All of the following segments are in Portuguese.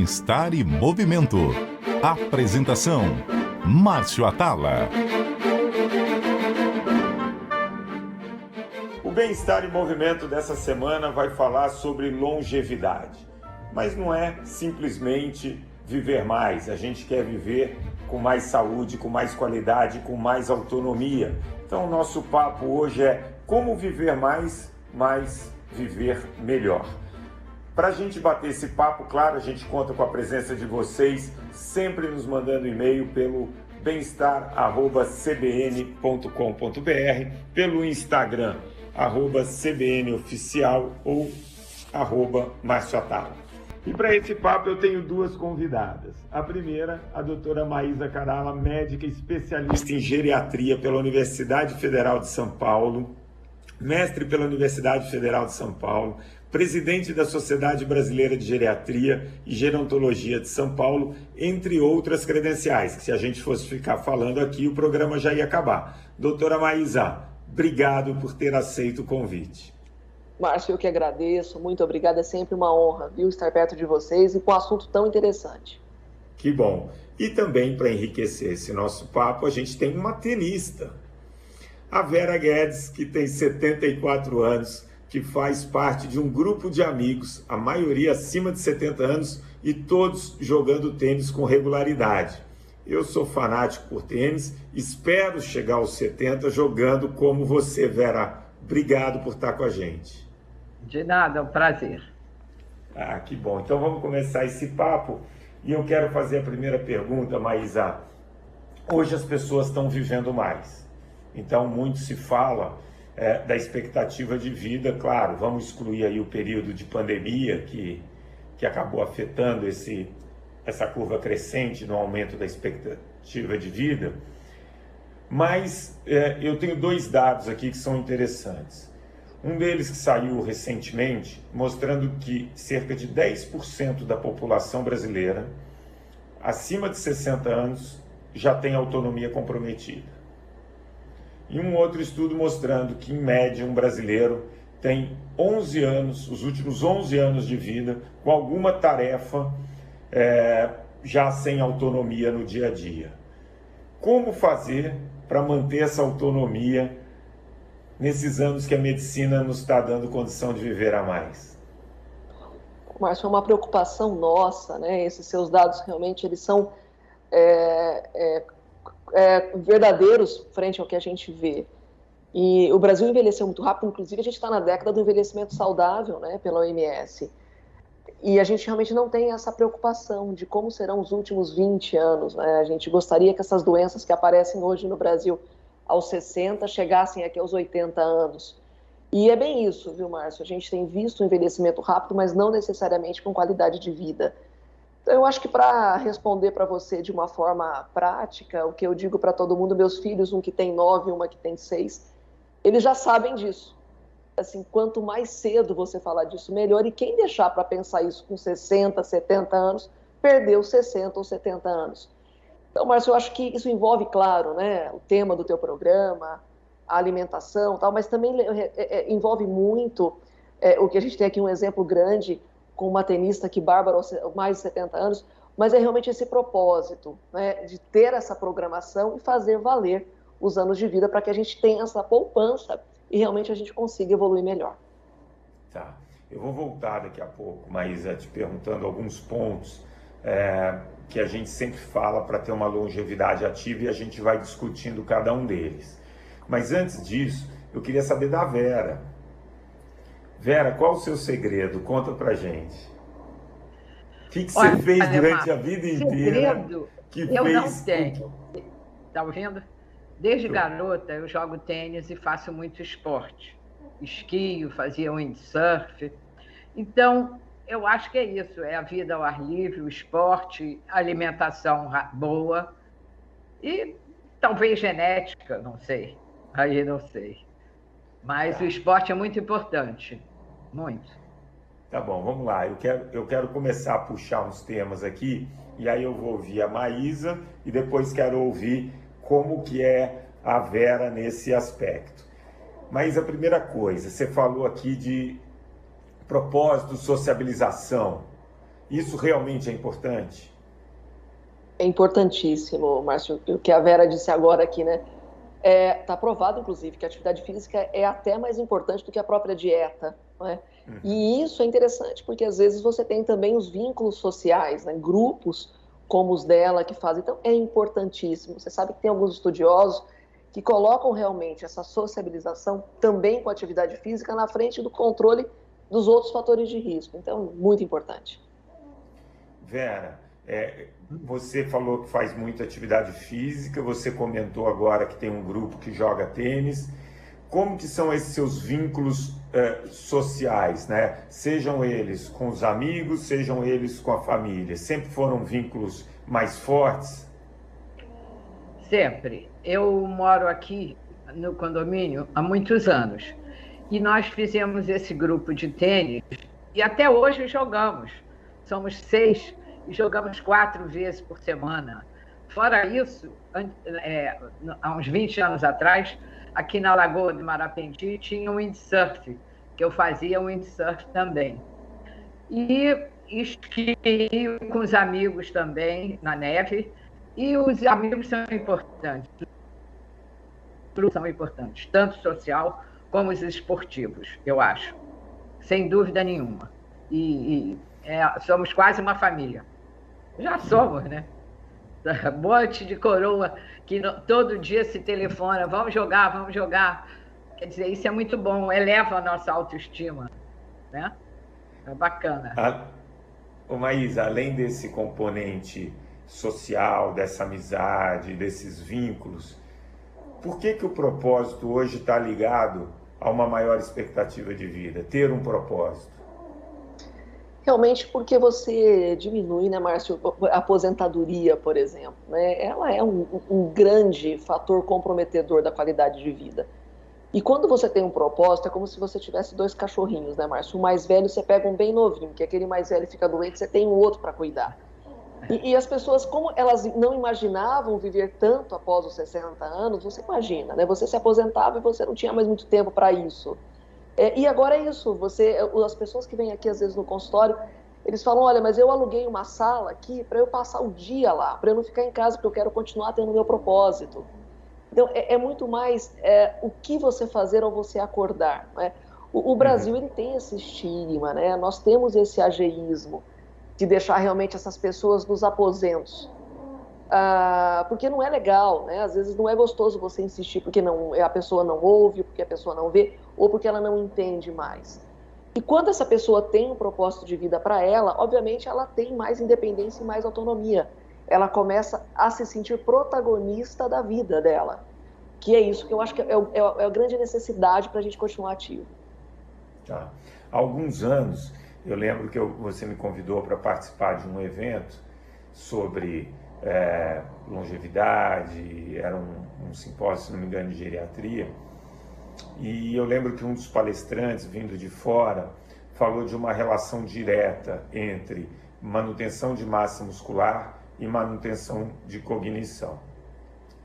Bem-Estar e Movimento. Apresentação: Márcio Atala. O Bem-Estar e Movimento dessa semana vai falar sobre longevidade. Mas não é simplesmente viver mais. A gente quer viver com mais saúde, com mais qualidade, com mais autonomia. Então, o nosso papo hoje é como viver mais, mas viver melhor. Para a gente bater esse papo, claro, a gente conta com a presença de vocês, sempre nos mandando e-mail pelo bemestar@cbn.com.br, pelo Instagram, @cbnoficial ou @Márcio Atala. E para esse papo eu tenho duas convidadas. A primeira, a doutora Maísa Carala, médica especialista em geriatria pela Universidade Federal de São Paulo, mestre pela Universidade Federal de São Paulo, presidente da Sociedade Brasileira de Geriatria e Gerontologia de São Paulo, entre outras credenciais, que se a gente fosse ficar falando aqui, o programa já ia acabar. Doutora Maísa, obrigado por ter aceito o convite. Márcio, eu que agradeço, muito obrigada, é sempre uma honra, viu, estar perto de vocês e com um assunto tão interessante. Que bom. E também, para enriquecer esse nosso papo, a gente tem uma tenista, a Vera Guedes, que tem 74 anos, que faz parte de um grupo de amigos, a maioria acima de 70 anos, e todos jogando tênis com regularidade. Eu sou fanático por tênis, espero chegar aos 70 jogando como você, Vera. Obrigado por estar com a gente. De nada, é um prazer. Ah, que bom. Então vamos começar esse papo. E eu quero fazer a primeira pergunta, Maísa. Hoje as pessoas estão vivendo mais. Então muito se fala da expectativa de vida. Claro, vamos excluir aí o período de pandemia que acabou afetando essa curva crescente no aumento da expectativa de vida. Mas eu tenho dois dados aqui que são interessantes. Um deles que saiu recentemente, mostrando que cerca de 10% da população brasileira, acima de 60 anos, já tem autonomia comprometida. E um outro estudo mostrando que, em média, um brasileiro tem 11 anos, os últimos 11 anos de vida, com alguma tarefa já sem autonomia no dia a dia. Como fazer para manter essa autonomia nesses anos que a medicina nos está dando condição de viver a mais? Márcio, é uma preocupação nossa, né? Esses seus dados realmente eles são verdadeiros frente ao que a gente vê. E o Brasil envelheceu muito rápido, inclusive a gente está na década do envelhecimento saudável, né, pela OMS. E a gente realmente não tem essa preocupação de como serão os últimos 20 anos. Né? A gente gostaria que essas doenças que aparecem hoje no Brasil aos 60 chegassem aqui aos 80 anos. E é bem isso, viu, Márcio? A gente tem visto um envelhecimento rápido, mas não necessariamente com qualidade de vida. Então, eu acho que para responder para você de uma forma prática, o que eu digo para todo mundo, meus filhos, um que tem 9 e uma que tem 6, eles já sabem disso. Assim, quanto mais cedo você falar disso, melhor. E quem deixar para pensar isso com 60, 70 anos, perdeu 60 ou 70 anos. Então, Márcio, eu acho que isso envolve, claro, né, o tema do teu programa, a alimentação, tal, mas também envolve muito o que a gente tem aqui um exemplo grande com uma tenista que Bárbara, mais de 70 anos, mas é realmente esse propósito, né, de ter essa programação e fazer valer os anos de vida para que a gente tenha essa poupança e realmente a gente consiga evoluir melhor. Tá. Eu vou voltar daqui a pouco, Maísa, te perguntando alguns pontos que a gente sempre fala para ter uma longevidade ativa e a gente vai discutindo cada um deles. Mas antes disso, eu queria saber da Vera. Vera, qual o seu segredo? Conta pra gente. O que você fez durante a vida inteira? Segredo eu não tenho. Tá ouvindo? Desde garota eu jogo tênis e faço muito esporte. Esquio, fazia windsurf. Então, eu acho que é isso. É a vida ao ar livre, o esporte, alimentação boa e talvez genética, não sei. Aí não sei. Mas o esporte é muito importante. Muito. Tá bom, vamos lá. Eu quero começar a puxar uns temas aqui, e aí eu vou ouvir a Maísa e depois quero ouvir como que é a Vera nesse aspecto. Mas a primeira coisa, você falou aqui de propósito, sociabilização. Isso realmente é importante? É importantíssimo, Márcio, o que a Vera disse agora aqui, né? Está provado, inclusive, que a atividade física é até mais importante do que a própria dieta, não é? E isso é interessante, porque às vezes você tem também os vínculos sociais, né? Grupos como os dela que fazem. Então, é importantíssimo. Você sabe que tem alguns estudiosos que colocam realmente essa sociabilização também com a atividade física na frente do controle dos outros fatores de risco. Então, muito importante. Vera, você falou que faz muita atividade física, você comentou agora que tem um grupo que joga tênis. Como que são esses seus vínculos sociais, né? Sejam eles com os amigos, sejam eles com a família. Sempre foram vínculos mais fortes? Sempre. Eu moro aqui no condomínio há muitos anos e nós fizemos esse grupo de tênis e até hoje jogamos. Somos 6 e jogamos 4 vezes por semana. Fora isso, há uns 20 anos atrás, aqui na Lagoa de Marapendi tinha um windsurf, que eu fazia windsurf também. E esqui com os amigos também, na neve, e os amigos são importantes, tanto social como os esportivos, eu acho, sem dúvida nenhuma. Somos quase uma família. Já somos, né? Um monte de coroa que todo dia se telefona, vamos jogar, vamos jogar. Quer dizer, isso é muito bom, eleva a nossa autoestima, né? É bacana. Maísa, além desse componente social, dessa amizade, desses vínculos, por que o propósito hoje está ligado a uma maior expectativa de vida? Ter um propósito? Realmente porque você diminui, né, Márcio, a aposentadoria, por exemplo, né? Ela é um grande fator comprometedor da qualidade de vida. E quando você tem um propósito, é como se você tivesse 2 cachorrinhos, né, Márcio? O mais velho você pega um bem novinho, que aquele mais velho fica doente, você tem um outro para cuidar. E as pessoas, como elas não imaginavam viver tanto após os 60 anos, você imagina, né? Você se aposentava e você não tinha mais muito tempo para isso. E agora é isso, as pessoas que vêm aqui às vezes no consultório, eles falam, olha, mas eu aluguei uma sala aqui para eu passar o dia lá, para eu não ficar em casa, porque eu quero continuar tendo o meu propósito. Então, é muito mais o que você fazer ao você acordar, né? O Brasil, ele tem esse estigma, né? Nós temos esse ageísmo de deixar realmente essas pessoas nos aposentos. Porque não é legal, né? Às vezes não é gostoso você insistir porque a pessoa não ouve, porque a pessoa não vê, ou porque ela não entende mais. E quando essa pessoa tem um propósito de vida para ela, obviamente ela tem mais independência e mais autonomia. Ela começa a se sentir protagonista da vida dela, que é isso que eu acho que é a grande necessidade para a gente continuar ativo. Tá. Há alguns anos, eu lembro que você me convidou para participar de um evento sobre longevidade, era um simpósio, se não me engano, de geriatria, e eu lembro que um dos palestrantes, vindo de fora, falou de uma relação direta entre manutenção de massa muscular e manutenção de cognição.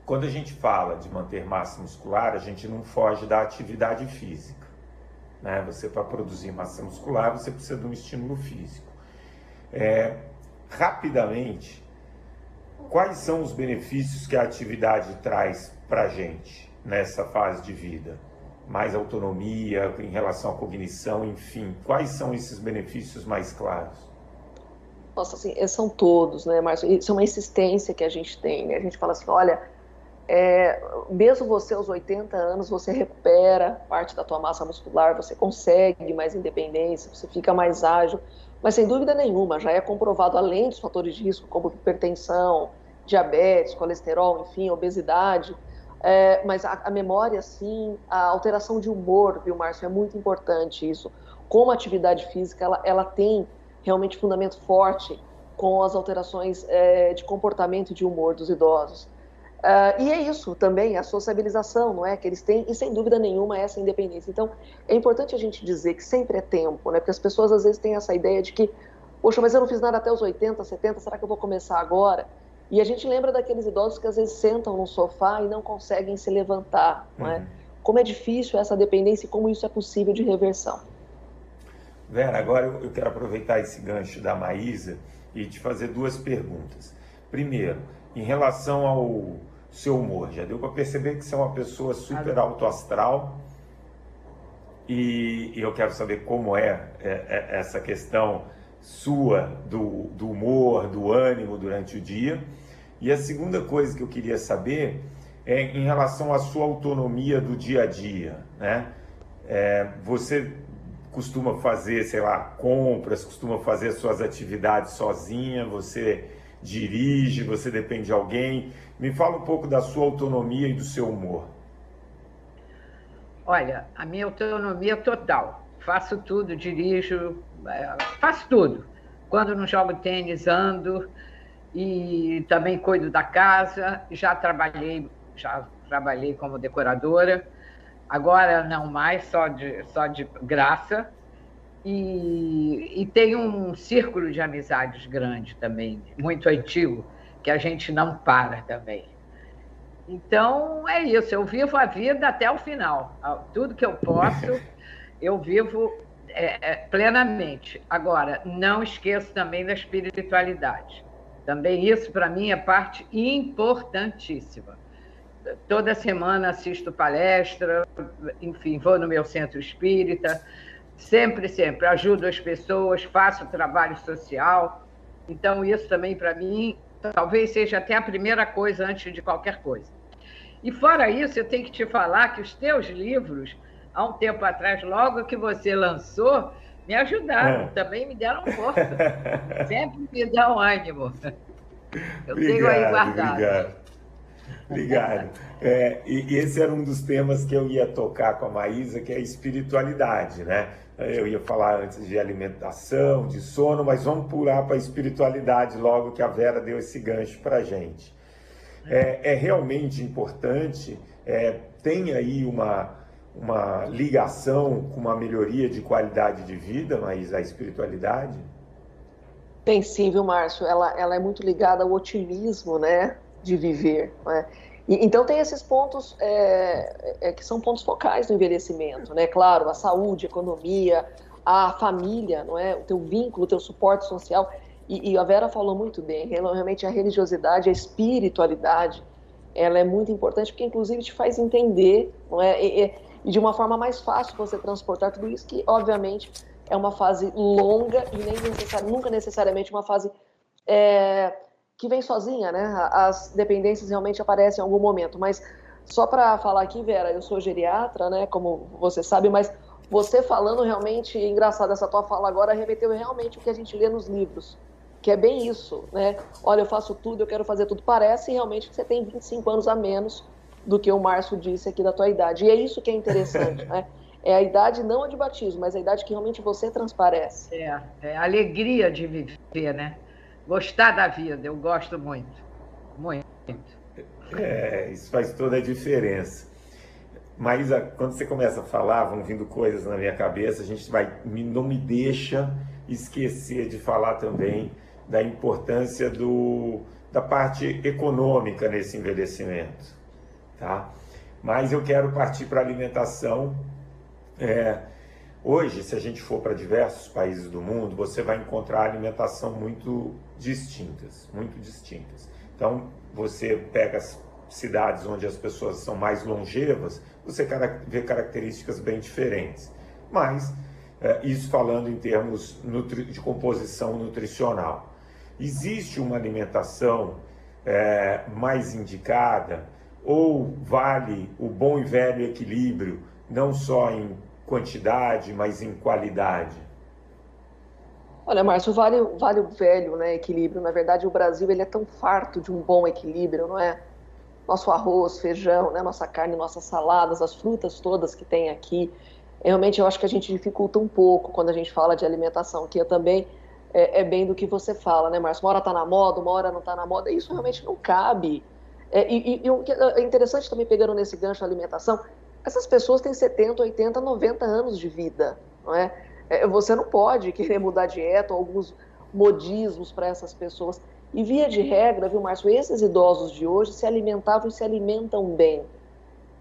Quando a gente fala de manter massa muscular, a gente não foge da atividade física, né? Você, para produzir massa muscular, você precisa de um estímulo físico. Rapidamente, quais são os benefícios que a atividade traz para a gente nessa fase de vida? Mais autonomia em relação à cognição, enfim, quais são esses benefícios mais claros? Nossa, assim, são todos, né, Márcio? Isso é uma insistência que a gente tem, né? A gente fala assim, olha, mesmo você aos 80 anos, você recupera parte da tua massa muscular, você consegue mais independência, você fica mais ágil, mas sem dúvida nenhuma, já é comprovado, além dos fatores de risco, como hipertensão, diabetes, colesterol, enfim, obesidade, mas a memória, sim, a alteração de humor, viu, Márcio, é muito importante isso. Como a atividade física, ela tem realmente fundamento forte com as alterações de comportamento e de humor dos idosos. E é isso também, a sociabilização, não é, que eles têm, e sem dúvida nenhuma essa independência. Então, é importante a gente dizer que sempre é tempo, né, porque as pessoas às vezes têm essa ideia de que, poxa, mas eu não fiz nada até os 80, 70, será que eu vou começar agora? E a gente lembra daqueles idosos que às vezes sentam no sofá e não conseguem se levantar, não é? Como é difícil essa dependência e como isso é possível de reversão. Vera, agora eu quero aproveitar esse gancho da Maísa e te fazer duas perguntas. Primeiro, em relação ao seu humor, já deu para perceber que você é uma pessoa super autoastral e eu quero saber como é essa questão sua do humor, do ânimo durante o dia. E a segunda coisa que eu queria saber é em relação à sua autonomia do dia a dia, né? Você costuma fazer, sei lá, compras, costuma fazer suas atividades sozinha, você dirige, você depende de alguém. Me fala um pouco da sua autonomia e do seu humor. Olha, a minha autonomia é total. Faço tudo, dirijo, faço tudo. Quando não jogo tênis, ando e também cuido da casa. Já trabalhei como decoradora. Agora não mais, só de graça. E tenho um círculo de amizades grande também, muito antigo, que a gente não para também. Então, é isso, eu vivo a vida até o final. Tudo que eu posso, eu vivo plenamente. Agora, não esqueço também da espiritualidade. Também isso, para mim, é parte importantíssima. Toda semana assisto palestra, enfim, vou no meu centro espírita, sempre ajudo as pessoas, faço trabalho social. Então, isso também, para mim, talvez seja até a primeira coisa antes de qualquer coisa. E fora isso, eu tenho que te falar que os teus livros, há um tempo atrás, logo que você lançou, me ajudaram, também me deram força. Sempre me dão ânimo. Eu tenho aí guardado. Obrigado. E esse era um dos temas que eu ia tocar com a Maísa, que é a espiritualidade, né? Eu ia falar antes de alimentação, de sono, mas vamos pular para a espiritualidade logo que a Vera deu esse gancho para a gente. É realmente importante, tem aí uma ligação com uma melhoria de qualidade de vida, Maísa, a espiritualidade? Tem sim, viu, Márcio? Ela é muito ligada ao otimismo, né, de viver, né? Então tem esses pontos que são pontos focais do envelhecimento, né? Claro, a saúde, a economia, a família, não é? O teu vínculo, o teu suporte social. E a Vera falou muito bem, realmente a religiosidade, a espiritualidade, ela é muito importante porque inclusive te faz entender, não é? E de uma forma mais fácil você transportar tudo isso, que obviamente é uma fase longa e nunca necessariamente uma fase que vem sozinha, né? As dependências realmente aparecem em algum momento, mas só para falar aqui, Vera, eu sou geriatra, né? Como você sabe, mas você falando realmente, engraçado, essa tua fala agora remeteu realmente o que a gente lê nos livros, que é bem isso, né? Olha, eu faço tudo, eu quero fazer tudo. Parece realmente que você tem 25 anos a menos do que o Márcio disse aqui da tua idade. E é isso que é interessante, né? É a idade não a de batismo, mas a idade que realmente você transparece. É a alegria de viver, né? Gostar da vida, eu gosto muito, muito. Isso faz toda a diferença. Mas quando você começa a falar, vão vindo coisas na minha cabeça, não me deixa esquecer de falar também da importância da parte econômica nesse envelhecimento, tá? Mas eu quero partir para a alimentação. Hoje, se a gente for para diversos países do mundo, você vai encontrar alimentação muito distintas. Então, você pega as cidades onde as pessoas são mais longevas, você vê características bem diferentes. Mas, isso falando em termos de composição nutricional. Existe uma alimentação mais indicada ou vale o bom e velho equilíbrio, não só em quantidade, mas em qualidade? Olha, Márcio, vale o velho, né, equilíbrio. Na verdade, o Brasil ele é tão farto de um bom equilíbrio, não é? Nosso arroz, feijão, né, nossa carne, nossas saladas, as frutas todas que tem aqui. Realmente, eu acho que a gente dificulta um pouco quando a gente fala de alimentação, que eu também bem do que você fala, né, Márcio? Uma hora está na moda, uma hora não está na moda. Isso realmente não cabe. E o que é interessante também, pegando nesse gancho da alimentação, essas pessoas têm 70, 80, 90 anos de vida, não é? Você não pode querer mudar a dieta ou alguns modismos para essas pessoas. E via de regra, viu, Márcio, esses idosos de hoje se alimentavam e se alimentam bem.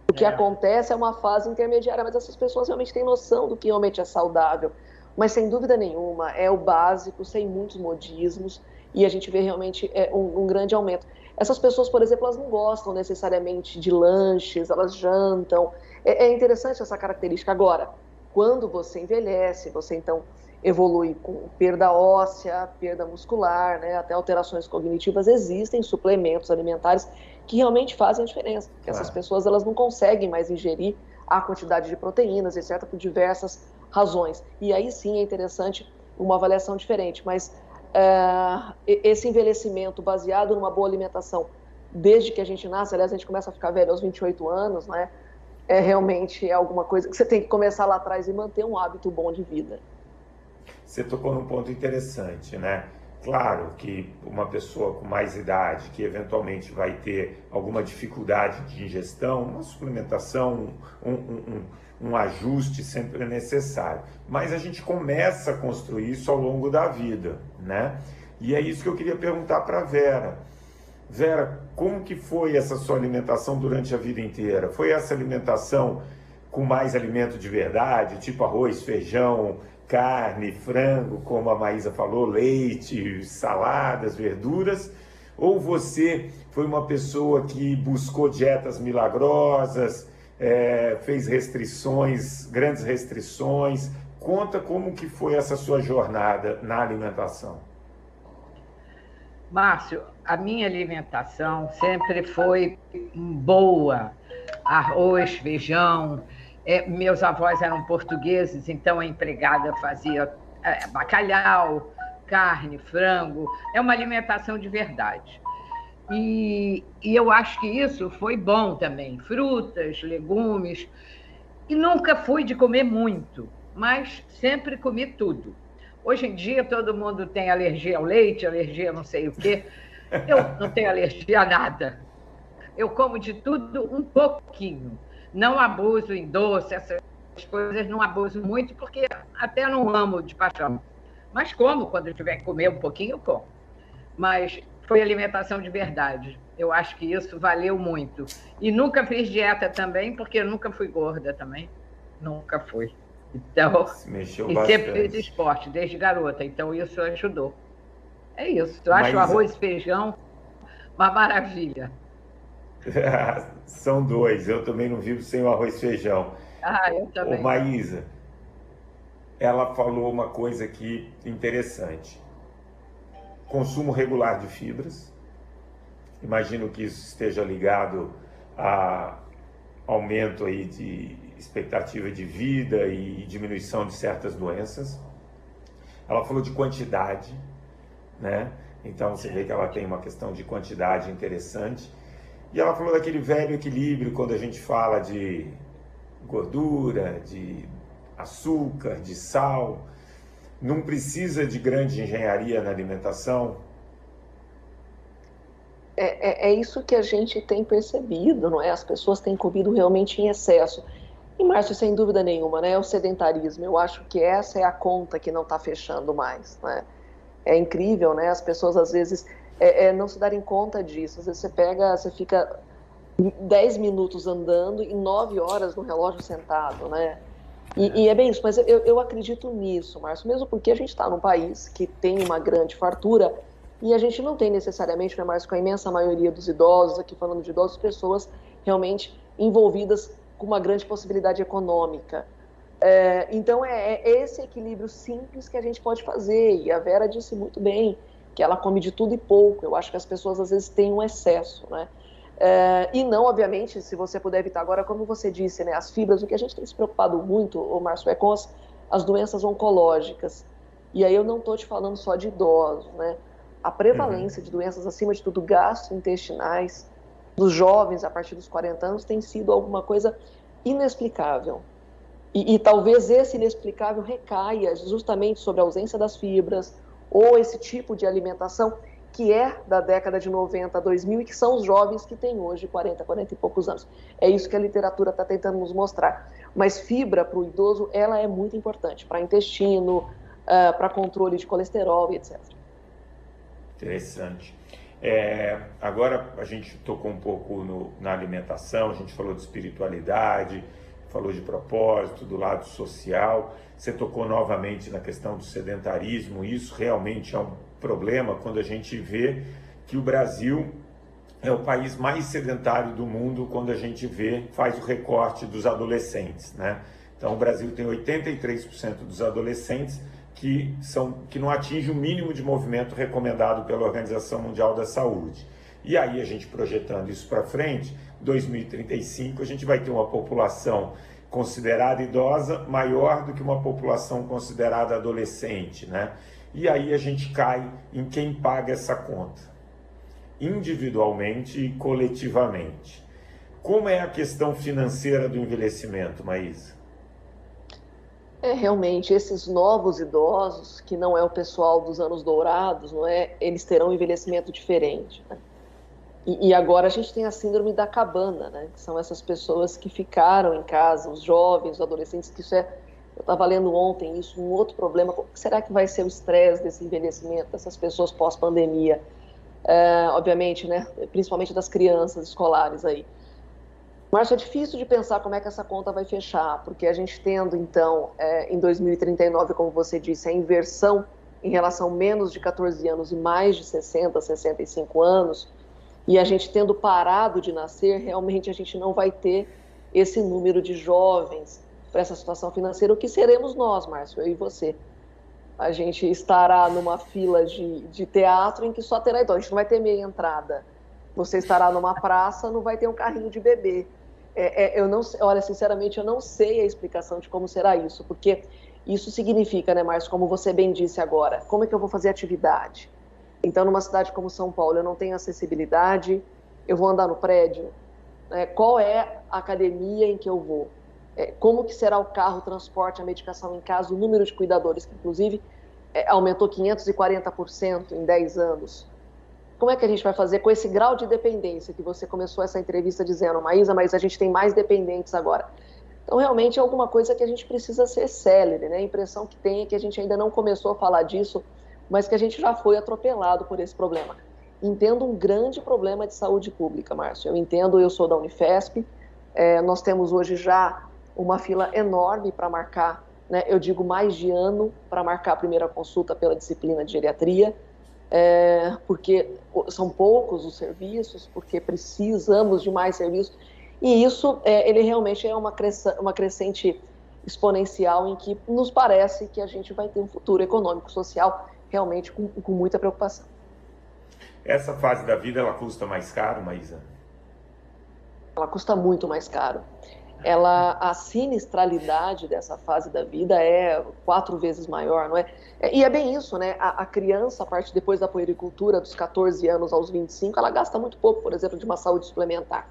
O que acontece é uma fase intermediária, mas essas pessoas realmente têm noção do que realmente é saudável. mas sem dúvida nenhuma é o básico, sem muitos modismos, e a gente vê realmente um grande aumento. Essas pessoas, por exemplo, elas não gostam necessariamente de lanches, elas jantam. É interessante essa característica. Agora, quando você envelhece, você então evolui com perda óssea, perda muscular, né, até alterações cognitivas, existem suplementos alimentares que realmente fazem a diferença. Porque essas pessoas elas não conseguem mais ingerir a quantidade de proteínas, etc., por diversas razões. E aí sim é interessante uma avaliação diferente, mas esse envelhecimento baseado numa boa alimentação desde que a gente nasce, aliás, a gente começa a ficar velho aos 28 anos, né? Realmente alguma coisa que você tem que começar lá atrás e manter um hábito bom de vida. Você tocou num ponto interessante, né? Claro que uma pessoa com mais idade, que eventualmente vai ter alguma dificuldade de ingestão, uma suplementação, um ajuste sempre é necessário. Mas a gente começa a construir isso ao longo da vida, né? E é isso que eu queria perguntar para a Vera. Vera, como que foi essa sua alimentação durante a vida inteira? Foi essa alimentação com mais alimento de verdade, tipo arroz, feijão, carne, frango, como a Maísa falou, leite, saladas, verduras? Ou você foi uma pessoa que buscou dietas milagrosas, fez restrições, grandes restrições? Conta como que foi essa sua jornada na alimentação. Márcio, a minha alimentação sempre foi boa. Arroz, feijão. Meus avós eram portugueses, então a empregada fazia bacalhau, carne, frango. É uma alimentação de verdade. E eu acho que isso foi bom também. Frutas, legumes. E nunca fui de comer muito, mas sempre comi tudo. Hoje em dia todo mundo tem alergia ao leite, alergia a não sei o quê. Eu não tenho alergia a nada. Eu como de tudo um pouquinho. Não abuso em doce, essas coisas não abuso muito, porque até não amo de paixão. Mas como, quando eu tiver que comer um pouquinho, eu como. Mas foi alimentação de verdade. Eu acho que isso valeu muito. E nunca fiz dieta também, porque eu nunca fui gorda também. Nunca fui. Então, sempre fiz esporte, desde garota. Então, isso ajudou. É isso. Eu acho o arroz e feijão uma maravilha. São dois. Eu também não vivo sem o arroz e feijão. Eu também. Maísa, ela falou uma coisa aqui interessante. Consumo regular de fibras. Imagino que isso esteja ligado a aumento aí de expectativa de vida e diminuição de certas doenças. Ela falou de quantidade, né? Então você vê que ela tem uma questão de quantidade interessante. E ela falou daquele velho equilíbrio quando a gente fala de gordura, de açúcar, de sal. Não precisa de grande engenharia na alimentação. É isso que a gente tem percebido, não é? As pessoas têm comido realmente em excesso. E, Márcio, sem dúvida nenhuma, né? É o sedentarismo. Eu acho que essa é a conta que não está fechando mais, né? É incrível, né? As pessoas, às vezes, não se darem conta disso. Às vezes você fica 10 minutos andando e 9 horas no relógio sentado, né? E é bem isso, mas eu acredito nisso, Márcio, mesmo porque a gente está num país que tem uma grande fartura e a gente não tem necessariamente, né, Márcio, com a imensa maioria dos idosos, aqui falando de idosos, pessoas realmente envolvidas com uma grande possibilidade econômica. Então é esse equilíbrio simples que a gente pode fazer, e a Vera disse muito bem que ela come de tudo e pouco. Eu acho que as pessoas às vezes têm um excesso, né? E não, obviamente, se você puder evitar agora, como você disse, né, as fibras, o que a gente tem se preocupado muito, Márcio, é com as doenças oncológicas. E aí eu não estou te falando só de idosos, né? A prevalência de doenças, acima de tudo, gastrointestinais, dos jovens a partir dos 40 anos, tem sido alguma coisa inexplicável. E talvez esse inexplicável recaia justamente sobre a ausência das fibras, ou esse tipo de alimentação que é da década de 90 a 2000 e que são os jovens que têm hoje 40 e poucos anos. É isso que a literatura está tentando nos mostrar. Mas fibra para o idoso, ela é muito importante para intestino, para controle de colesterol e etc. Interessante. Agora a gente tocou um pouco na alimentação, a gente falou de espiritualidade, falou de propósito, do lado social, você tocou novamente na questão do sedentarismo. Isso realmente é um problema quando a gente vê que o Brasil é o país mais sedentário do mundo quando a gente faz o recorte dos adolescentes, né? Então o Brasil tem 83% dos adolescentes que não atingem o mínimo de movimento recomendado pela Organização Mundial da Saúde. E aí a gente projetando isso para frente, 2035 a gente vai ter uma população considerada idosa maior do que uma população considerada adolescente, né? E aí a gente cai em quem paga essa conta, individualmente e coletivamente. Como é a questão financeira do envelhecimento, Maísa? Realmente, esses novos idosos, que não é o pessoal dos anos dourados, não é? Eles terão um envelhecimento diferente, né? E agora a gente tem a síndrome da cabana, né? Que são essas pessoas que ficaram em casa, os jovens, os adolescentes, que isso é... Eu estava lendo ontem isso, um outro problema. Como será que vai ser o estresse desse envelhecimento dessas pessoas pós-pandemia? Obviamente, né? Principalmente das crianças escolares aí. Márcio, é difícil de pensar como é que essa conta vai fechar, porque a gente tendo, então, em 2039, como você disse, a inversão em relação a menos de 14 anos e mais de 60, 65 anos, e a gente tendo parado de nascer, realmente a gente não vai ter esse número de jovens para essa situação financeira, o que seremos nós, Márcio, eu e você. A gente estará numa fila de teatro em que só terá idoso, a gente não vai ter meia entrada. Você estará numa praça, não vai ter um carrinho de bebê. Eu não, olha, sinceramente, eu não sei a explicação de como será isso, porque isso significa, né, Márcio, como você bem disse agora, como é que eu vou fazer atividade? Então, numa cidade como São Paulo, eu não tenho acessibilidade, eu vou andar no prédio, né? Qual é a academia em que eu vou? Como que será o carro, o transporte, a medicação em casa, o número de cuidadores, que inclusive aumentou 540% em 10 anos. Como é que a gente vai fazer com esse grau de dependência que você começou essa entrevista dizendo, Maísa, mas a gente tem mais dependentes agora? Então, realmente é alguma coisa que a gente precisa ser célere, né? A impressão que tem é que a gente ainda não começou a falar disso, mas que a gente já foi atropelado por esse problema. Entendo um grande problema de saúde pública, Márcio. Eu entendo, eu sou da Unifesp, nós temos hoje já uma fila enorme para marcar, né? Eu digo mais de ano, para marcar a primeira consulta pela disciplina de geriatria, porque são poucos os serviços, porque precisamos de mais serviços, e isso ele realmente é uma crescente exponencial em que nos parece que a gente vai ter um futuro econômico, social, realmente com muita preocupação. Essa fase da vida, ela custa mais caro, Maísa? Ela custa muito mais caro. A sinistralidade dessa fase da vida é 4 vezes maior, não é? E é bem isso, né? A criança, a parte depois da puericultura, dos 14 anos aos 25, ela gasta muito pouco, por exemplo, de uma saúde suplementar.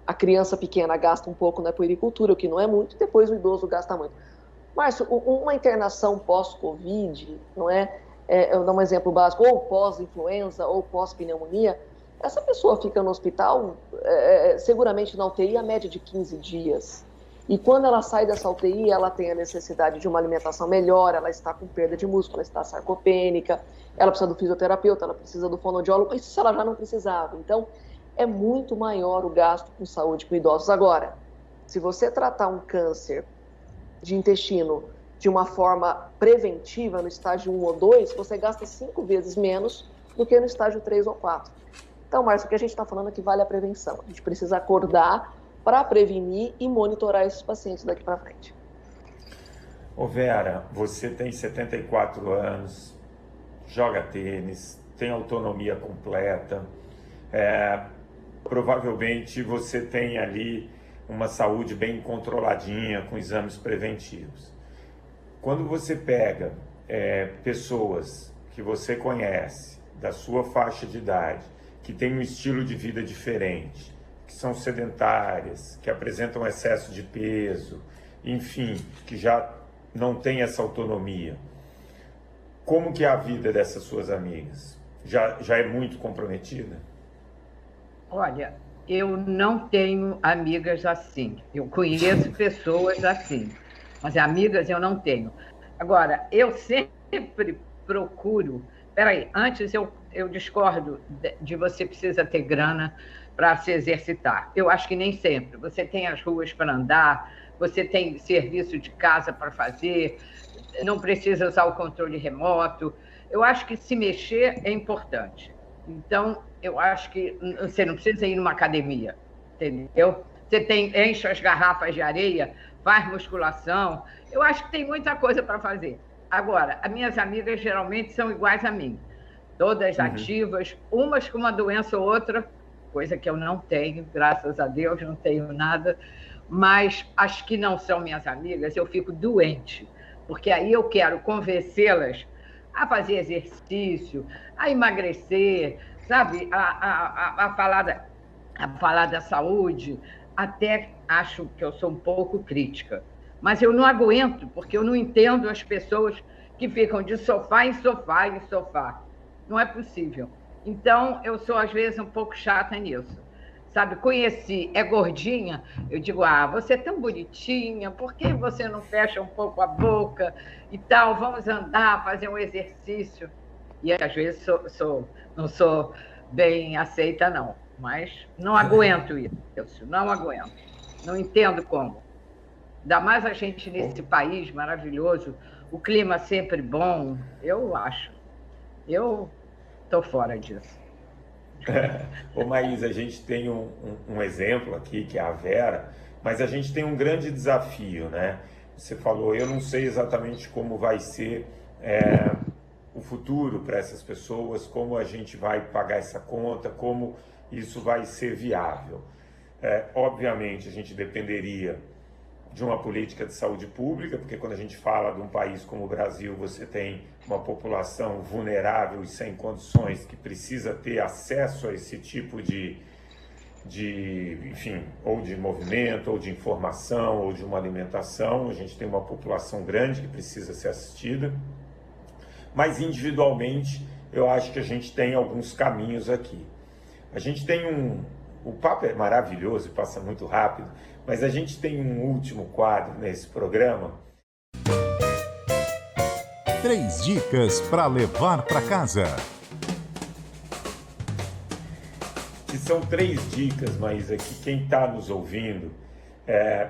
A criança pequena gasta um pouco na puericultura, o que não é muito, e depois o idoso gasta muito. Márcio, uma internação pós-Covid, não é? Eu dou um exemplo básico, ou pós-influenza, ou pós-pneumonia, essa pessoa fica no hospital, seguramente na UTI, a média de 15 dias. E quando ela sai dessa UTI, ela tem a necessidade de uma alimentação melhor, ela está com perda de músculo, ela está sarcopênica, ela precisa do fisioterapeuta, ela precisa do fonoaudiólogo, isso ela já não precisava. Então, é muito maior o gasto com saúde com idosos. Agora, se você tratar um câncer de intestino de uma forma preventiva, no estágio 1 ou 2, você gasta 5 vezes menos do que no estágio 3 ou 4. Então, Márcio, o que a gente está falando é que vale a prevenção. A gente precisa acordar para prevenir e monitorar esses pacientes daqui para frente. Ô Vera, você tem 74 anos, joga tênis, tem autonomia completa, provavelmente você tem ali uma saúde bem controladinha, com exames preventivos. Quando você pega pessoas que você conhece, da sua faixa de idade, que têm um estilo de vida diferente, que são sedentárias, que apresentam excesso de peso, enfim, que já não têm essa autonomia, como que é a vida dessas suas amigas? Já é muito comprometida? Olha, eu não tenho amigas assim. Eu conheço pessoas assim, mas amigas eu não tenho. Agora, eu sempre procuro... Peraí, antes eu discordo de você precisa ter grana para se exercitar. Eu acho que nem sempre. Você tem as ruas para andar, você tem serviço de casa para fazer, não precisa usar o controle remoto. Eu acho que se mexer é importante. Então, eu acho que você não precisa ir numa academia, entendeu? Você enche as garrafas de areia, faz musculação. Eu acho que tem muita coisa para fazer. Agora, as minhas amigas geralmente são iguais a mim. Todas ativas, umas com uma doença ou outra, coisa que eu não tenho, graças a Deus, não tenho nada. Mas as que não são minhas amigas, eu fico doente, porque aí eu quero convencê-las a fazer exercício, a emagrecer, sabe? A falar da saúde. Até acho que eu sou um pouco crítica, mas eu não aguento, porque eu não entendo as pessoas que ficam de sofá em sofá em sofá. Não é possível. Então, eu sou, às vezes, um pouco chata nisso. Sabe, conheci, é gordinha, eu digo, você é tão bonitinha, por que você não fecha um pouco a boca e tal? Vamos andar, fazer um exercício. E, às vezes, não sou bem aceita, não. Mas não aguento isso, não aguento. Não entendo como. Ainda mais a gente nesse país maravilhoso, o clima sempre bom, eu acho. Eu estou fora disso. Ô Maísa, a gente tem um exemplo aqui, que é a Vera, mas a gente tem um grande desafio, né? Você falou, eu não sei exatamente como vai ser o futuro para essas pessoas, como a gente vai pagar essa conta, como isso vai ser viável. Obviamente, a gente dependeria de uma política de saúde pública, porque quando a gente fala de um país como o Brasil, você tem uma população vulnerável e sem condições que precisa ter acesso a esse tipo enfim, ou de movimento, ou de informação, ou de uma alimentação. A gente tem uma população grande que precisa ser assistida, mas individualmente eu acho que a gente tem alguns caminhos aqui. A gente tem o papo é maravilhoso e passa muito rápido, mas a gente tem um último quadro nesse programa. 3 dicas para levar para casa. Que são 3 dicas, mas que quem está nos ouvindo,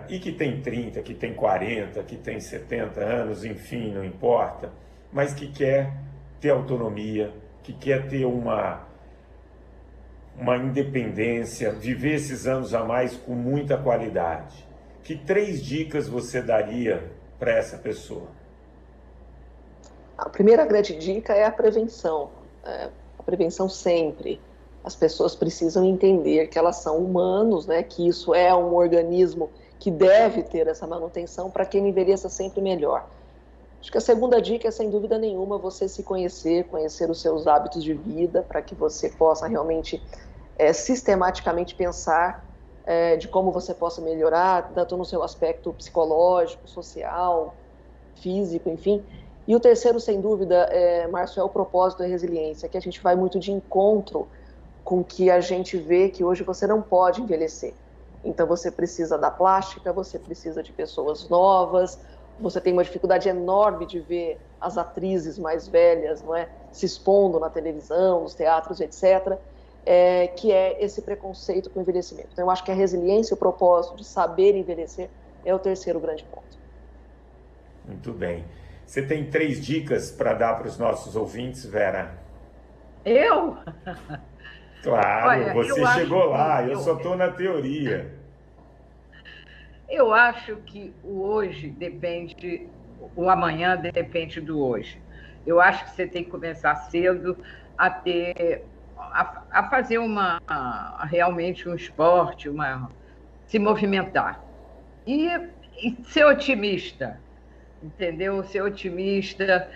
e que tem 30, que tem 40, que tem 70 anos, enfim, não importa, mas que quer ter autonomia, que quer ter uma independência, viver esses anos a mais com muita qualidade. Que 3 dicas você daria para essa pessoa? A primeira grande dica é a prevenção. A prevenção sempre. As pessoas precisam entender que elas são humanos, né? Que isso é um organismo que deve ter essa manutenção para que ele envelheça sempre melhor. Acho que a segunda dica é, sem dúvida nenhuma, você se conhecer os seus hábitos de vida, para que você possa realmente sistematicamente pensar de como você possa melhorar, tanto no seu aspecto psicológico, social, físico, enfim. E o terceiro, sem dúvida, Márcio, é o propósito da resiliência, que a gente vai muito de encontro com que a gente vê que hoje você não pode envelhecer. Então você precisa da plástica, você precisa de pessoas novas, você tem uma dificuldade enorme de ver as atrizes mais velhas, não é, se expondo na televisão, nos teatros, etc., que é esse preconceito com o envelhecimento. Então eu acho que a resiliência, o propósito de saber envelhecer é o terceiro grande ponto. Muito bem. Você tem 3 dicas para dar para os nossos ouvintes, Vera? Eu? Claro, Olha, você chegou lá, eu só estou na teoria. Eu acho que o hoje depende, o amanhã depende do hoje. Eu acho que você tem que começar cedo a fazer realmente um esporte, se movimentar. E ser otimista, entendeu? Ser otimista,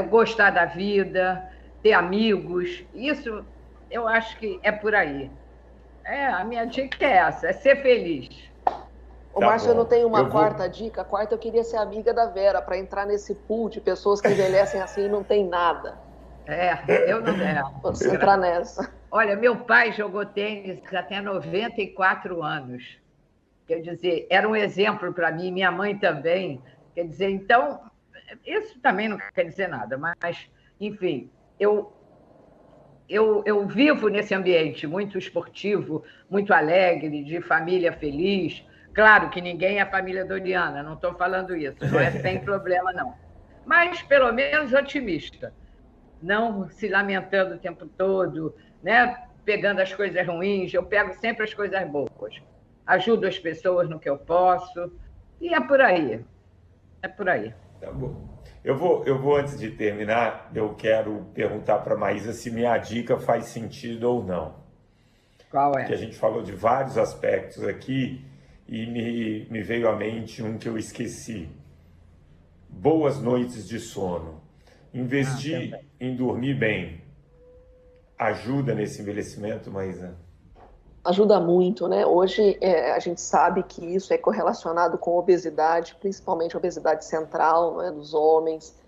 gostar da vida, ter amigos, isso eu acho que é por aí. A minha dica é essa, é ser feliz. Ô, Márcio, eu não tenho uma quarta dica. A quarta, eu queria ser amiga da Vera, para entrar nesse pool de pessoas que envelhecem assim e não tem nada. Eu não quero. Você entrar nessa. Olha, meu pai jogou tênis até 94 anos. Quer dizer, era um exemplo para mim, minha mãe também. Quer dizer, então, isso também não quer dizer nada, mas, enfim, eu vivo nesse ambiente muito esportivo, muito alegre, de família feliz, Claro que ninguém é a família Doriana, não estou falando isso, não é sem problema, não. Mas, pelo menos, otimista. Não se lamentando o tempo todo, né? Pegando as coisas ruins, eu pego sempre as coisas boas. Ajudo as pessoas no que eu posso, e é por aí. É por aí. Tá bom. Eu vou, antes de terminar, eu quero perguntar para a Maísa se minha dica faz sentido ou não. Qual é? Porque a gente falou de vários aspectos aqui e me veio à mente um que eu esqueci. Boas noites de sono. Investir em dormir bem ajuda nesse envelhecimento, Maísa? Ajuda muito, né? Hoje a gente sabe que isso é correlacionado com obesidade, principalmente obesidade central, né, dos homens,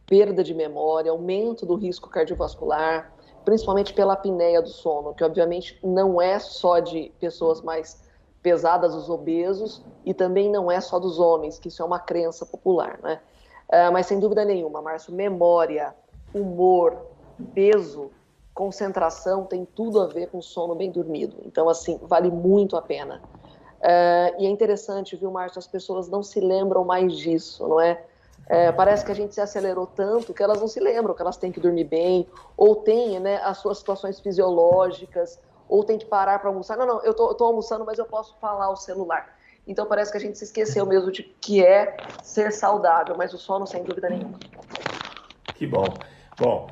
perda de memória, aumento do risco cardiovascular, principalmente pela apneia do sono, que obviamente não é só de pessoas mais pesadas, os obesos, e também não é só dos homens, que isso é uma crença popular, né? Mas sem dúvida nenhuma, Márcio, memória, humor, peso, concentração tem tudo a ver com sono bem dormido. Então, assim, vale muito a pena. E é interessante, viu, Márcio, as pessoas não se lembram mais disso, não é? Parece que a gente se acelerou tanto que elas não se lembram que elas têm que dormir bem, ou têm, né, as suas situações fisiológicas, ou tem que parar para almoçar. Não, eu tô almoçando, mas eu posso falar ao celular. Então parece que a gente se esqueceu mesmo de que é ser saudável, mas o sono sem dúvida nenhuma. Que bom. Bom,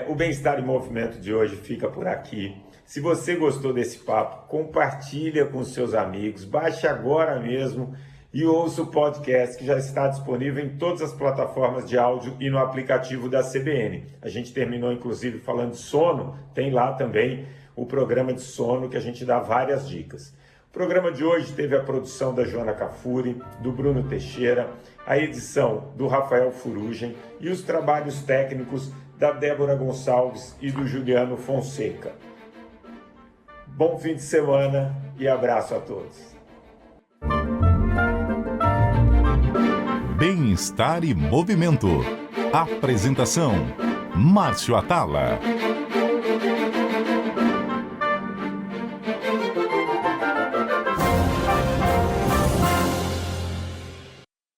o Bem-Estar em Movimento de hoje fica por aqui. Se você gostou desse papo, compartilha com seus amigos, baixe agora mesmo e ouça o podcast que já está disponível em todas as plataformas de áudio e no aplicativo da CBN. A gente terminou, inclusive, falando de sono, tem lá também o programa de sono que a gente dá várias dicas. O programa de hoje teve a produção da Joana Cafuri, do Bruno Teixeira, a edição do Rafael Furugem e os trabalhos técnicos da Débora Gonçalves e do Juliano Fonseca. Bom fim de semana e abraço a todos. Bem-Estar e Movimento. Apresentação: Márcio Atala.